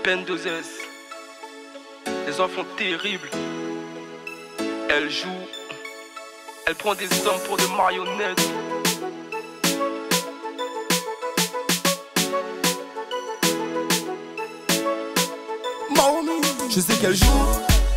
Peine de zeste. Les enfants terribles. Elle joue. Elle prend des hommes pour des marionnettes. Je sais qu'elle joue,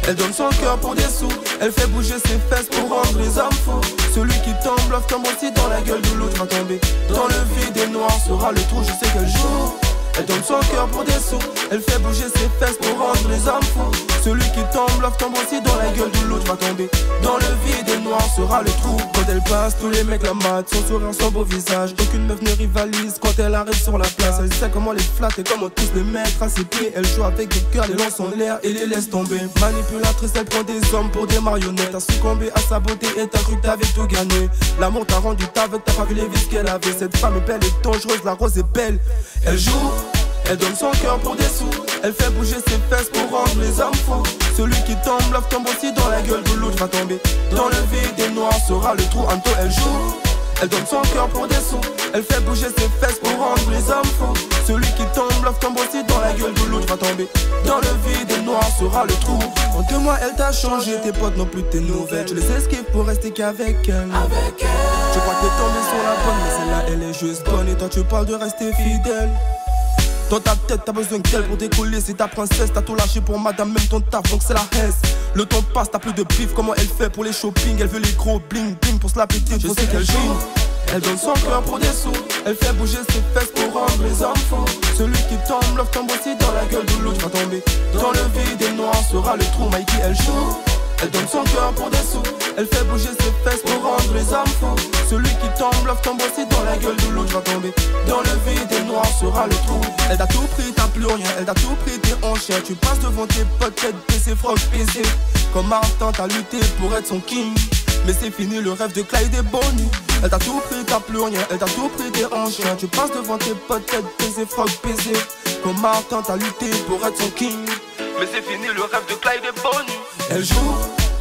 elle donne son cœur pour des sous. Elle fait bouger ses fesses pour rendre les hommes fous. Celui qui tombe, l'offre tombe aussi dans la gueule de l'autre va tomber. Dans le vide et noir sera le trou, je sais qu'elle joue. Elle donne son cœur pour des sous. Elle fait bouger ses fesses pour rendre les hommes fous. Celui qui tombe, l'offre tombe aussi dans la gueule de l'autre va tomber. Dans le vide et noir sera le trou. Quand elle passe, tous les mecs la matent. Son sourire, son beau visage. Aucune meuf ne rivalise quand elle arrive sur la place. Elle sait comment les flatter, comment tous les mettre à ses pieds. Elle joue avec des cœurs, les lance en l'air et les laisse tomber. Manipulatrice, elle prend des hommes pour des marionnettes. T'as succombé à sa beauté et t'as cru que t'avais tout gagné. L'amour t'a rendu t'aveugle, t'as pas vu les vices qu'elle avait. Cette femme est belle et dangereuse, la rose est belle. Elle joue. Elle donne son cœur pour des sous. Elle fait bouger ses fesses pour rendre les hommes fous. Celui qui tombe, l'offre tombe aussi dans la gueule de l'autre va tomber. Dans le vide et noir sera le trou. Anto elle joue. Elle donne son cœur pour des sous. Elle fait bouger ses fesses pour rendre les hommes fous. Celui qui tombe, l'offre tombe aussi dans la gueule de l'autre va tomber. Dans le vide et noir sera le trou. En 2 mois elle t'a changé. Tes potes non plus tes nouvelles. Tu les esquives pour rester qu'avec elle. Je crois que t'es tombé sur la bonne, mais celle-là elle est juste bonne. Et toi tu parles de rester fidèle. Dans ta tête, t'as besoin d'elle pour décoller. C'est ta princesse, t'as tout lâché pour madame, même ton taf, donc c'est la haisse. Le temps passe, t'as plus de pif. Comment elle fait pour les shopping? Elle veut les gros bling bling pour se la péter. Je sais qu'elle joue. Elle donne son cœur pour des sous. Elle fait bouger ses fesses pour rendre les hommes fous. Celui qui tombe, l'offre tombe aussi dans la gueule de l'autre va tomber. Dans le vide et noir sera le trou. Mikey, elle joue. Elle donne son cœur pour des sous. Elle fait bouger ses fesses pour rendre les hommes fous. Celui qui tombe, l'offre tombe aussi dans la gueule de l'autre va tomber. Dans le vide et noir sera le trou. Elle t'a tout pris, t'as plus rien. Elle t'a tout pris, t'es en chien. Tu passes devant tes potes, tête baissée, froc baissé. Comme Martin, t'as lutté pour être son king. Mais c'est fini le rêve de Clyde et Bonnie. Elle t'a tout pris, t'as plus rien. Elle t'a tout pris, t'es en chien. Tu passes devant tes potes, tête baissée, froc baissé. Comme Martin, t'as lutté pour être son king. Mais c'est fini le rêve de Clyde et Bonnie. Elle joue.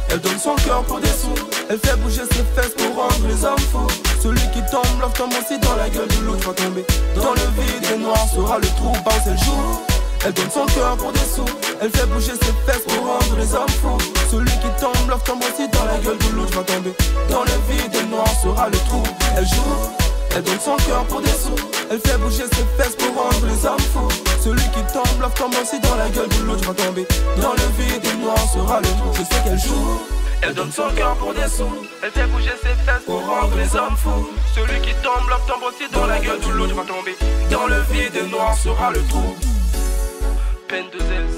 Elle donne son cœur pour des sous. Elle fait bouger ses fesses pour rendre les hommes fous. Celui qui tombe, l'offre tombe aussi dans la gueule de l'autre va tomber. Dans le vide et noir sera le trou. Bounce, elle joue. Elle donne son cœur pour des sous. Elle fait bouger ses fesses pour rendre les hommes fous. Celui qui tombe, l'offre tombe aussi dans la gueule de l'autre va tomber. Dans le vide et noir sera le trou. Elle joue. Elle donne son cœur pour des sous. Elle fait bouger ses fesses pour rendre les hommes fous. Celui qui tombe, l'offre tombe aussi dans la gueule de l'autre va tomber. Dans le vide et noir sera le trou. Je sais qu'elle joue. Elle donne son cœur pour des sous. Elle fait bouger ses fesses pour rendre les hommes fous. Celui qui tombe, l'offre tombe aussi dans la gueule de l'autre va tomber. Dans le vide et noir sera le trou. Peine de zeste.